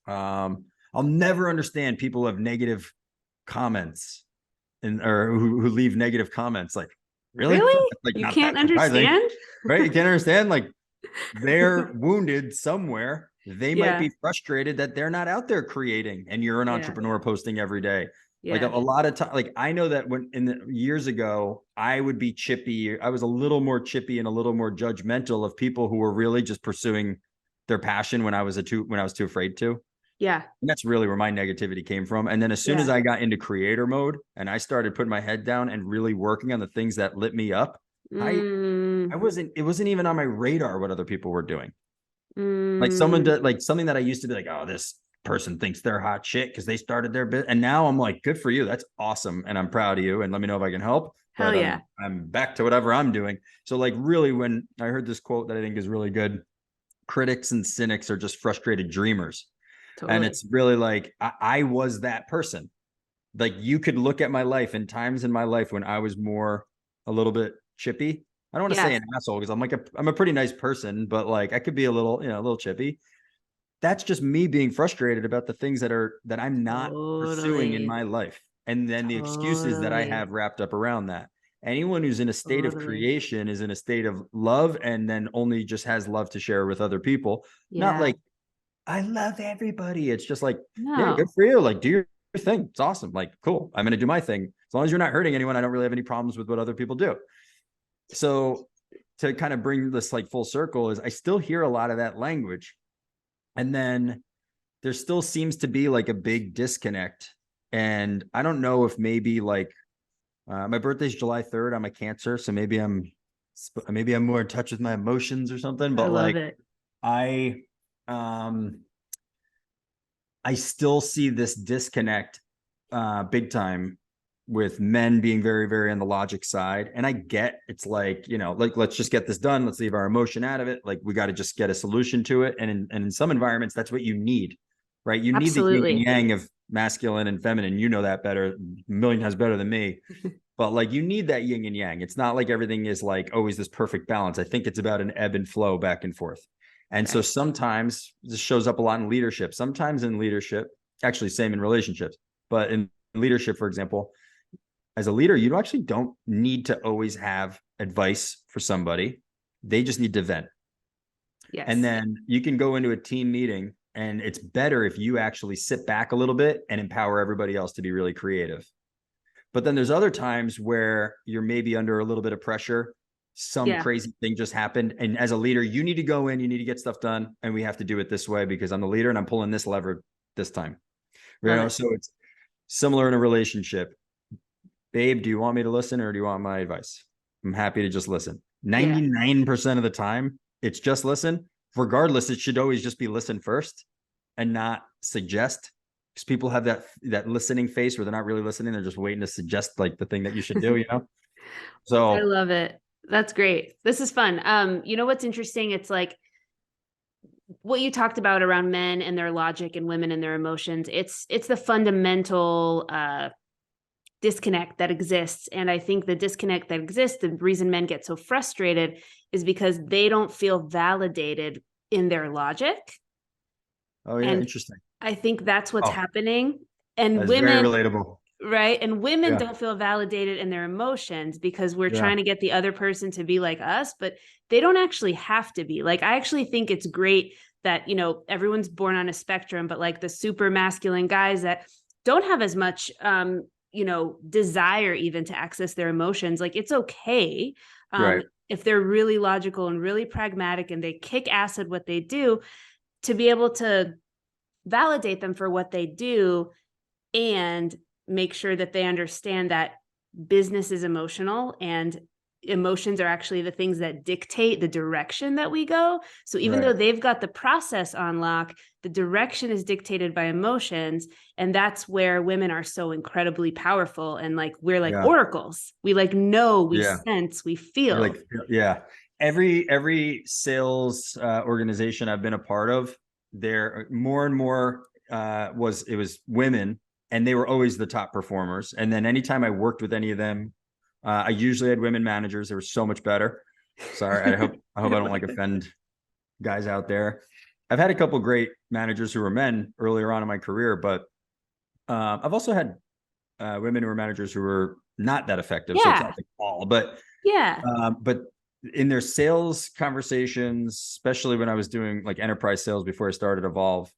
I'll never understand people who have negative comments or who leave negative comments. Like, really? Really? Like You not can't that surprising, understand? right? You can't understand. Like they're wounded somewhere. They might Yeah. be frustrated that they're not out there creating and you're an Yeah. entrepreneur posting every day. Like a Yeah. lot of time, like I know that when years ago, I would be chippy. I was a little more chippy and a little more judgmental of people who were really just pursuing their passion when I was too afraid to. Yeah. And that's really where my negativity came from. And then as soon as Yeah. I got into creator mode and I started putting my head down and really working on the things that lit me up, Mm, it wasn't even on my radar what other people were doing. Like someone mm. did like something that I used to be like, oh, this person thinks they're hot shit because they started their bit. And now I'm like, good for you. That's awesome. And I'm proud of you. And let me know if I can help. Hell But yeah. I'm back to whatever I'm doing. So like really when I heard this quote that I think is really good, critics and cynics are just frustrated dreamers. Totally. And it's really like I was that person. Like you could look at my life and times in my life when I was more a little bit chippy. I don't want to say Yes. an asshole because I'm a pretty nice person, but like I could be a little chippy. That's just me being frustrated about the things that I'm not pursuing in Totally. my life. And then the excuses that I Totally. have wrapped up around that. Anyone who's in a state of Totally. creation is in a state of love and then only just has love to share with other people. Not Yeah. like I love everybody. It's just like, yeah, No. good for you. Like, do your thing. It's awesome. Like, cool. I'm going to do my thing. As long as you're not hurting anyone, I don't really have any problems with what other people do. So to kind of bring this like full circle is I still hear a lot of that language. And then there still seems to be like a big disconnect. And I don't know if maybe like my birthday's July 3rd. I'm a Cancer. So maybe I'm more in touch with my emotions or something. But I love like it. I still see this disconnect big time with men being very, very on the logic side. And I get it's like, like, let's just get this done. Let's leave our emotion out of it. Like we got to just get a solution to it. And in some environments, that's what you need, right? You need the yin and Absolutely. yang of masculine and feminine. You know that better, a million times better than me. But like you need that yin and yang. It's not like everything is like always this perfect balance. I think it's about an ebb and flow back and forth. And so sometimes this shows up a lot in leadership. Sometimes in leadership, actually same in relationships, but in leadership, for example, as a leader, you actually don't need to always have advice for somebody. They just need to vent. Yes. And then you can go into a team meeting and it's better if you actually sit back a little bit and empower everybody else to be really creative. But then there's other times where you're maybe under a little bit of pressure. Some crazy thing just happened. And as a leader, you need to go in, you need to get stuff done. And we have to do it this way because I'm the leader and I'm pulling this lever this time. So it's similar in a relationship. Babe, do you want me to listen or do you want my advice? I'm happy to just listen. 99% of the time, it's just listen. Regardless, it should always just be listen first and not suggest. Because people have that listening face where they're not really listening. They're just waiting to suggest like the thing that you should do, So I love it. That's great. This is fun. You know what's interesting? It's like what you talked about around men and their logic and women and their emotions. It's the fundamental disconnect that exists. And I think the disconnect that exists, the reason men get so frustrated is because they don't feel validated in their logic. Oh yeah, interesting. I think that's what's happening. And women, very relatable. Right. And women don't feel validated in their emotions because we're trying to get the other person to be like us, but they don't actually have to be. Like, I actually think it's great that, you know, everyone's born on a spectrum, but like the super masculine guys that don't have as much, you know, desire even to access their emotions, like it's okay. Right. If they're really logical and really pragmatic and they kick ass at what they do, to be able to validate them for what they do and make sure that they understand that business is emotional and emotions are actually the things that dictate the direction that we go. So even Right. though they've got the process on lock, the direction is dictated by emotions. And that's where women are so incredibly powerful. And like, we're like Yeah. oracles. We like know, we Yeah. sense, we You're feel. like, yeah. Every sales organization I've been a part of, there more and more it was women, and they were always the top performers. And then anytime I worked with any of them, I usually had women managers. They were so much better. Sorry, I hope I don't like offend guys out there. I've had a couple great managers who were men earlier on in my career, but I've also had women who were managers who were not that effective. So it's Yeah. not like all, but Yeah. in their sales conversations, especially when I was doing like enterprise sales before I started Evolve,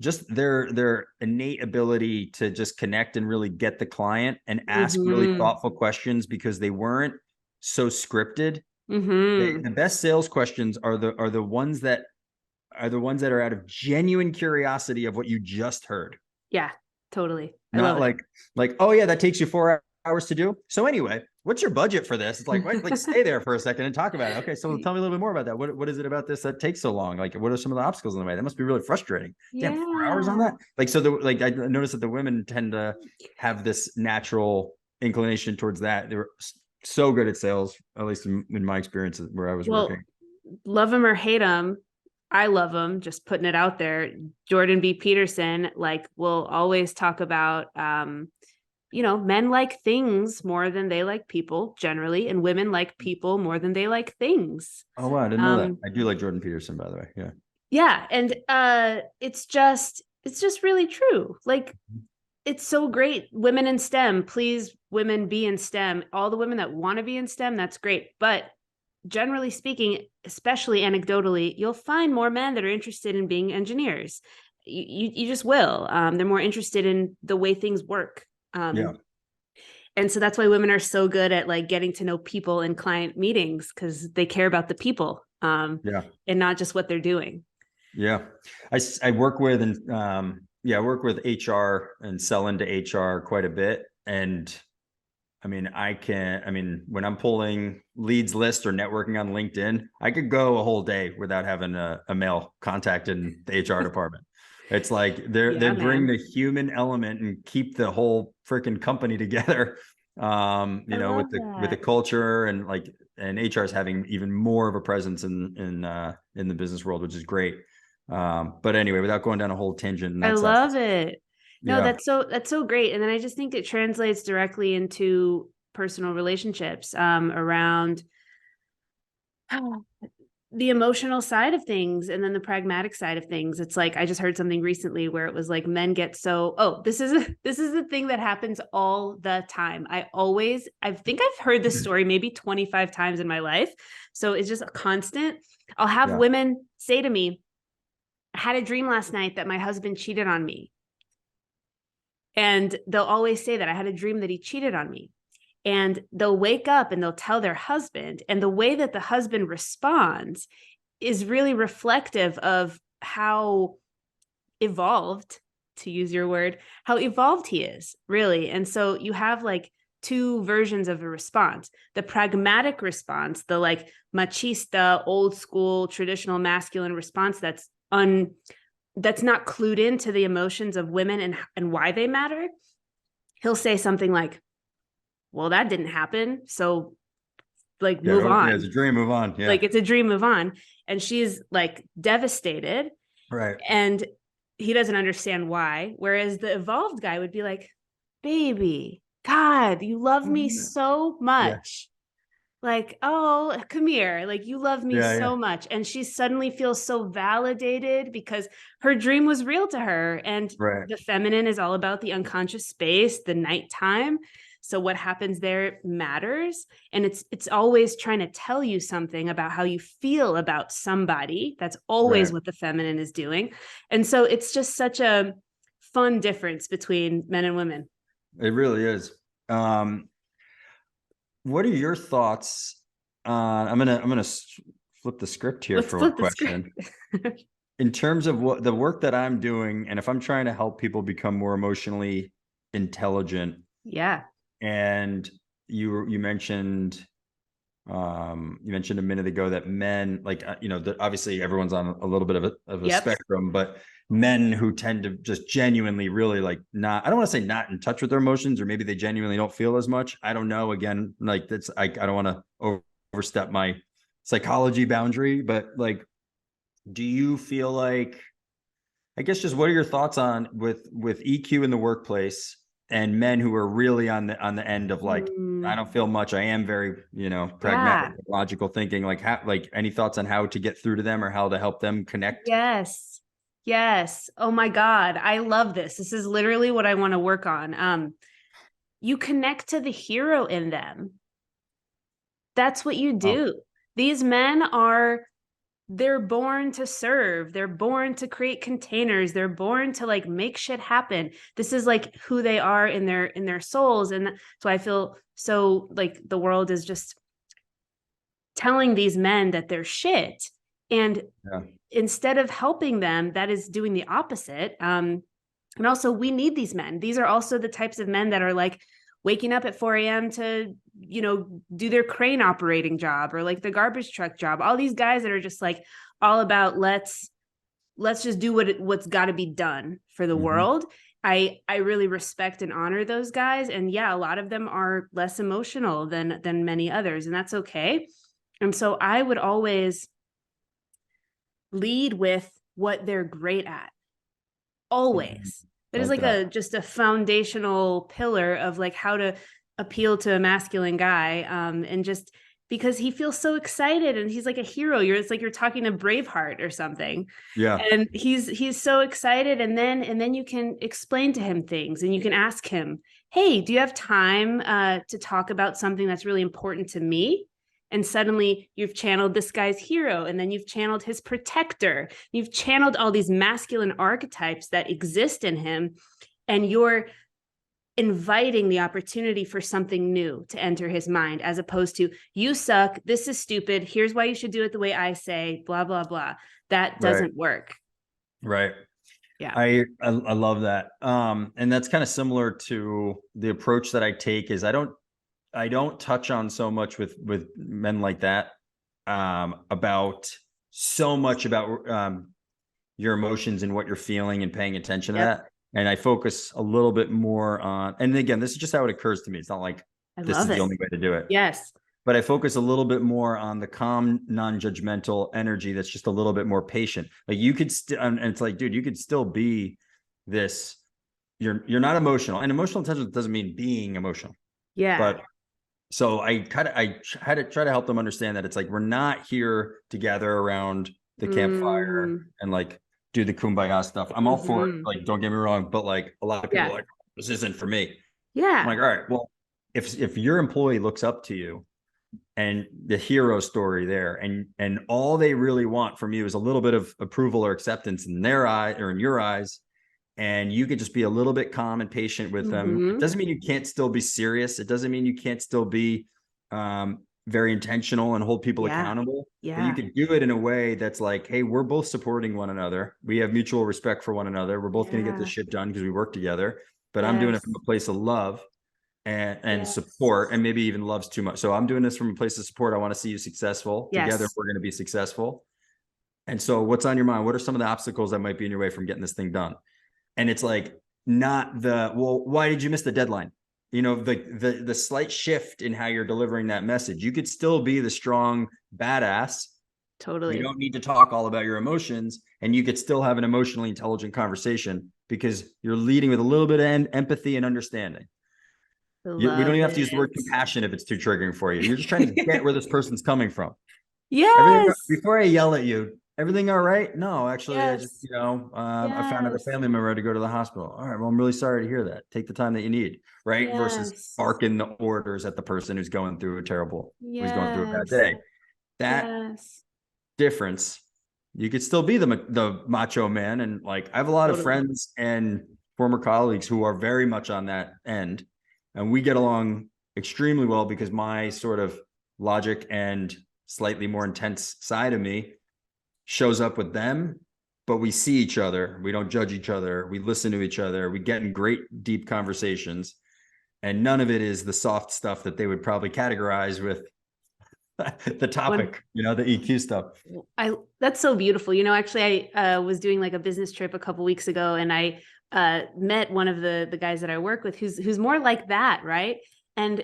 just their innate ability to just connect and really get the client and ask really thoughtful questions, because they weren't so scripted. The best sales questions are the ones that are out of genuine curiosity of what you just heard. Yeah, totally. I Not love it. like, oh yeah, that takes you 4 hours to do. So anyway, what's your budget for this? It's like, what? Like, stay there for a second and talk about it. Okay, so tell me a little bit more about that. What is it about this that takes so long? Like, what are some of the obstacles in the way? That must be really frustrating. Damn, 4 hours on that. Like, so I noticed that the women tend to have this natural inclination towards that. They were so good at sales, at least in my experience where I was working. Love them or hate them, I love them, just putting it out there. Jordan B. Peterson, like, will always talk about, you know, men like things more than they like people generally, and women like people more than they like things. Oh, wow. I didn't know that. I do like Jordan Peterson, by the way. Yeah. Yeah. And it's just really true. Like, it's so great. Women in STEM, please, women be in STEM. All the women that want to be in STEM, that's great. But generally speaking, especially anecdotally, you'll find more men that are interested in being engineers. You just will. They're more interested in the way things work. Yeah. And so that's why women are so good at like getting to know people in client meetings, because they care about the people, Yeah. and not just what they're doing. Yeah. I work with, I work with HR and sell into HR quite a bit. And I mean, when I'm pulling leads list or networking on LinkedIn, I could go a whole day without having a male contact in the HR department. It's like they bring the human element and keep the whole freaking company together. You know, with the culture, and like, and HR is having even more of a presence in the business world, which is great. But anyway, without going down a whole tangent, I love it. No, yeah. that's so great. And then I just think it translates directly into personal relationships, around the emotional side of things and then the pragmatic side of things. It's like, I just heard something recently where it was like, men get so, this is the thing that happens all the time. I think I've heard this story maybe 25 times in my life. So it's just a constant. I'll have women say to me, I had a dream last night that my husband cheated on me. And they'll always say that I had a dream that he cheated on me. And they'll wake up and they'll tell their husband. And the way that the husband responds is really reflective of how evolved, to use your word, how evolved he is, really. And so you have like two versions of a response: the pragmatic response, the like machista, old school, traditional masculine response that's not clued into the emotions of women and why they matter. He'll say something like, well, that didn't happen, so like move on. Yeah, it's a dream, move on. Yeah. Like, it's a dream, move on. And she's like devastated. Right. And he doesn't understand why. Whereas the evolved guy would be like, baby, God, you love me so much. Like, oh, come here. Like, you love me so much. And she suddenly feels so validated because her dream was real to her. And the feminine is all about the unconscious space, the nighttime. So what happens there matters. And it's always trying to tell you something about how you feel about somebody. That's always Right. what the feminine is doing. And so it's just such a fun difference between men and women. It really is. What are your thoughts on, I'm gonna flip the script here Let's for a flip the script. question. In terms of what the work that I'm doing, and if I'm trying to help people become more emotionally intelligent, Yeah. and you mentioned a minute ago that men, like, obviously everyone's on a little bit of a Yep. spectrum, but men who tend to just genuinely really like not, I don't want to say not in touch with their emotions, or maybe they genuinely don't feel as much. I don't know. Again, like that's, I don't want to overstep my psychology boundary, but like, do you feel like, I guess just what are your thoughts on with EQ in the workplace and men who are really on the end of like, I don't feel much. I am very, pragmatic, Yeah. logical thinking. Like, like any thoughts on how to get through to them or how to help them connect? Yes. Yes. Oh my God. I love this. This is literally what I want to work on. You connect to the hero in them. That's what you Oh, do. These men are, they're born to serve. They're born to create containers. They're born to like make shit happen. This is like who they are in their souls. And so I feel so like the world is just telling these men that they're shit. And yeah. instead of helping them, that is doing the opposite. And also, we need these men. These are also the types of men that are like waking up at 4 a.m. to, do their crane operating job or like the garbage truck job. All these guys that are just like all about let's just do what's got to be done for the Mhm. world. I really respect and honor those guys. And yeah, a lot of them are less emotional than many others, and that's okay. And so I would always lead with what they're great at. Mhm. Always. That is Like like that. just a foundational pillar of like how to appeal to a masculine guy. And just because he feels so excited and he's like a hero. It's like you're talking to Braveheart or something. Yeah. And he's so excited. And then you can explain to him things and you can ask him, hey, do you have time to talk about something that's really important to me? And suddenly you've channeled this guy's hero, and then you've channeled his protector. You've channeled all these masculine archetypes that exist in him, and you're inviting the opportunity for something new to enter his mind, as opposed to, you suck, this is stupid, here's why you should do it the way I say, blah, blah, blah. That Right. doesn't work. Right. Yeah. I love that. And that's kind of similar to the approach that I take is I don't touch on so much with men like that, about so much about your emotions and what you're feeling and paying attention to Yep. that. And I focus a little bit more on, and again, this is just how it occurs to me. It's not like I this is love the it. only way to do it, Yes. but I focus a little bit more on the calm, non-judgmental energy that's just a little bit more patient. Like you could still, and it's like, dude, you could still be this. You're not emotional, and emotional intelligence doesn't mean being emotional. Yeah. But so I had to try to help them understand that it's like we're not here to gather around the campfire Mm-hmm. and like do the kumbaya stuff. I'm all for it. Mm-hmm. Like, don't get me wrong, but like a lot of people are Yeah. like, this isn't for me. I'm Yeah. like, all right, well, if your employee looks up to you and the hero story there, and all they really want from you is a little bit of approval or acceptance in their eye or in your eyes, and you could just be a little bit calm and patient with them. It Mm-hmm. doesn't mean you can't still be serious. It doesn't mean you can't still be very intentional and hold people Yeah. accountable, but you Yeah. could do it in a way that's like, hey, we're both supporting one another. We have mutual respect for one another. We're both going to get this Yeah. shit done because we work together, but I'm doing it from Yes. a place of love and Yes. support, and maybe even love's too much. So I'm doing this from a place of support. I want to see you successful. Together, Yes. we're going to be successful. And so what's on your mind? What are some of the obstacles that might be in your way from getting this thing done? And it's like, not the, well, why did you miss the deadline? The slight shift in how you're delivering that message. You could still be the strong badass. You Totally. don't need to talk all about your emotions, and you could still have an emotionally intelligent conversation because you're leading with a little bit of empathy and understanding. We don't Love even have to use the word it. compassion if it's too triggering for you. You're just trying to get where this person's coming from. Everything Yes. before I yell at you, everything all right? No, actually, I just, Yes. I found out a Yes. family member had to go to the hospital. All right, well, I'm really sorry to hear that. Take the time that you need, right? Versus Yes. barking the orders at the person who's going through a bad Yes. day. That Yes. difference, you could still be the macho man. And like, I have a lot of Totally. friends and former colleagues who are very much on that end. And we get along extremely well because my sort of logic and slightly more intense side of me shows up with them, but we see each other. We don't judge each other. We listen to each other. We get in great, deep conversations. And none of it is the soft stuff that they would probably categorize with the One topic, the EQ stuff. I That's so beautiful. Actually, I was doing like a business trip a couple weeks ago, and I met one of the guys that I work with who's more like that, right? And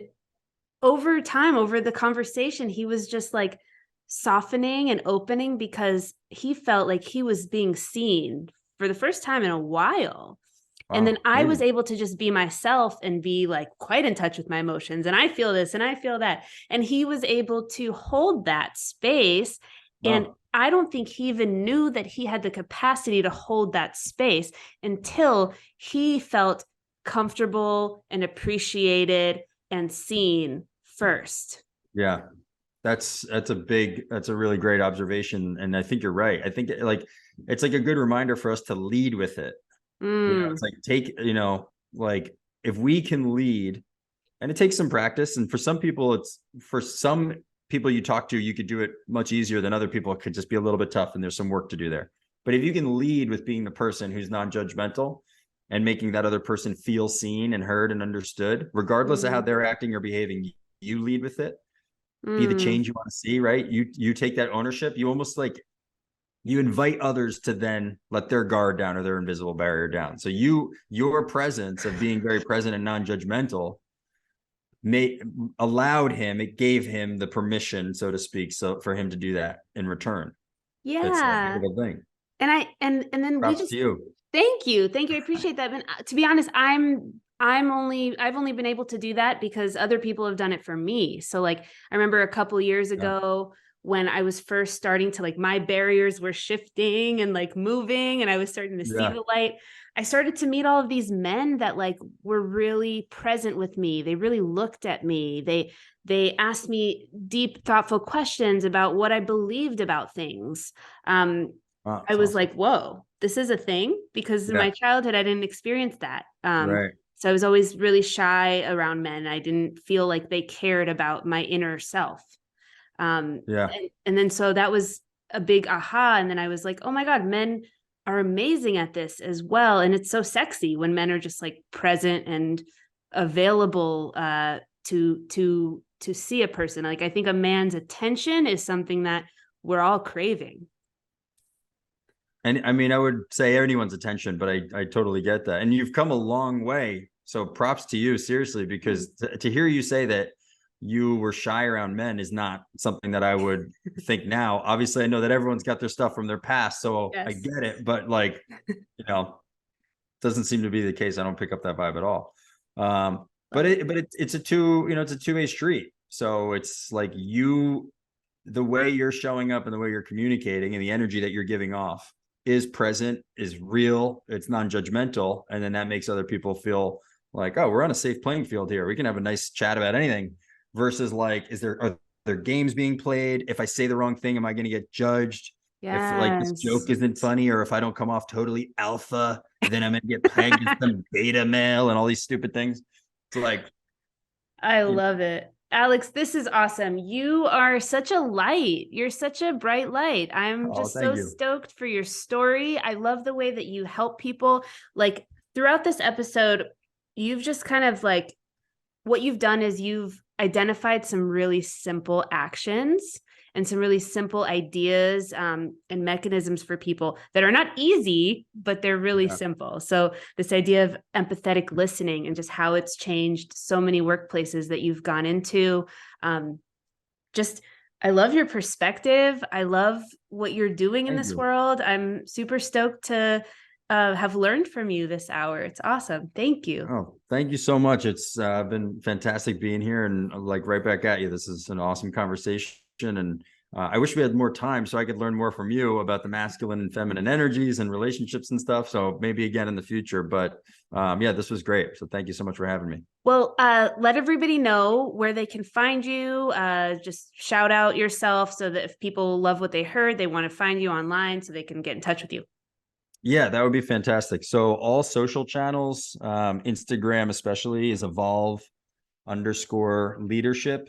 over time, over the conversation, he was just like softening and opening because he felt like he was being seen for the first time in a while. And then Wow, I was amazing. able to just be myself and be like quite in touch with my emotions. And I feel this and I feel that. And he was able to hold that space. And Wow. I don't think he even knew that he had the capacity to hold that space until he felt comfortable and appreciated and seen first. Yeah. That's a really great observation. And I think you're right. I think like it's like a good reminder for us to lead with it. Mm, It's like like if we can lead, and it takes some practice. And for some people you talk to, you could do it much easier than other people. It could just be a little bit tough and there's some work to do there. But if you can lead with being the person who's non-judgmental and making that other person feel seen and heard and understood, regardless of how mm, they're acting or behaving, you lead with it, be the mm. change you want to see, right? You take that ownership. You almost like you invite others to then let their guard down or their invisible barrier down. So your presence of being very present and non-judgmental made allowed him, it gave him the permission, so to speak, so for him to do that in return. It's a Yeah. beautiful thing. And then we Props just to you. thank you. Thank you. I appreciate that. And to be honest, I've only been able to do that because other people have done it for me. So like I remember a couple years Yeah. ago when I was first starting to like my barriers were shifting and like moving and I was starting to see Yeah. the light. I started to meet all of these men that like were really present with me. They really looked at me. They asked me deep, thoughtful questions about what I believed about things. Um, Oh, I that's was awesome. like, whoa, this is a thing because in my Yeah. childhood, I didn't experience that. Right. So I was always really shy around men. I didn't feel like they cared about my inner self. Yeah. And then so that was a big aha. And then I was like, oh my God, men are amazing at this as well. And it's so sexy when men are just like present and available to see a person. Like I think a man's attention is something that we're all craving. And I mean, I would say anyone's attention, but I totally get that. And you've come a long way. So props to you, seriously, because to hear you say that you were shy around men is not something that I would think now. Obviously, I know that everyone's got their stuff from their past, so I Yes. get it, but like, doesn't seem to be the case. I don't pick up that vibe at all. Love it. It's it's a two-way street. So it's like the way you're showing up and the way you're communicating and the energy that you're giving off is present, is real, it's non-judgmental, and then that makes other people feel like, oh, we're on a safe playing field here. We can have a nice chat about anything. Versus like, are there games being played? If I say the wrong thing, am I going to get judged? If like this joke Yes. isn't funny, or if I don't come off totally alpha, then I'm going to get pegged as some beta male and all these stupid things. It's like, I you love it. Alex, this is awesome. You are such a light. You're such a bright light. I'm oh, just thank so you. stoked for your story. I love the way that you help people. Like throughout this episode, you've just kind of like what you've done is you've identified some really simple actions and some really simple ideas and mechanisms for people that are not easy, but they're really Yeah. simple. So, this idea of empathetic listening and just how it's changed so many workplaces that you've gone into. Um, just, I love your perspective. I love what you're doing in Thank this you. world. I'm super stoked to have learned from you this hour. It's awesome. Thank you. Oh, thank you so much. It's been fantastic being here and like right back at you. This is an awesome conversation. And I wish we had more time so I could learn more from you about the masculine and feminine energies and relationships and stuff. So maybe again in the future, but yeah, this was great. So thank you so much for having me. Well, let everybody know where they can find you. Just shout out yourself so that if people love what they heard, they want to find you online so they can get in touch with you. Yeah, that would be fantastic. So all social channels, Instagram especially, is evolve_leadership.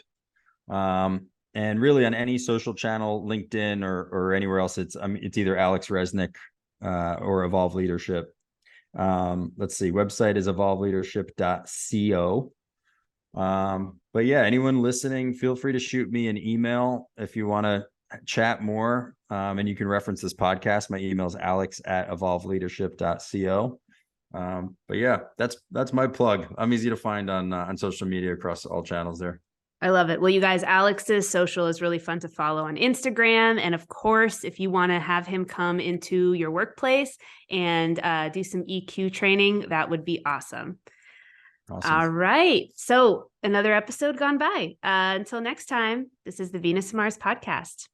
And really on any social channel, LinkedIn or anywhere else, it's either Alex Resnick or Evolve Leadership. Let's see, website is evolveleadership.co. But yeah, anyone listening, feel free to shoot me an email if you want to chat more. And you can reference this podcast. My email is alex@evolveleadership.co. But yeah, that's my plug. I'm easy to find on social media across all channels there. I love it. Well, you guys, Alex's social is really fun to follow on Instagram. And of course, if you want to have him come into your workplace and do some EQ training, that would be awesome. Awesome. All right. So another episode gone by. Until next time, this is the Venus and Mars podcast.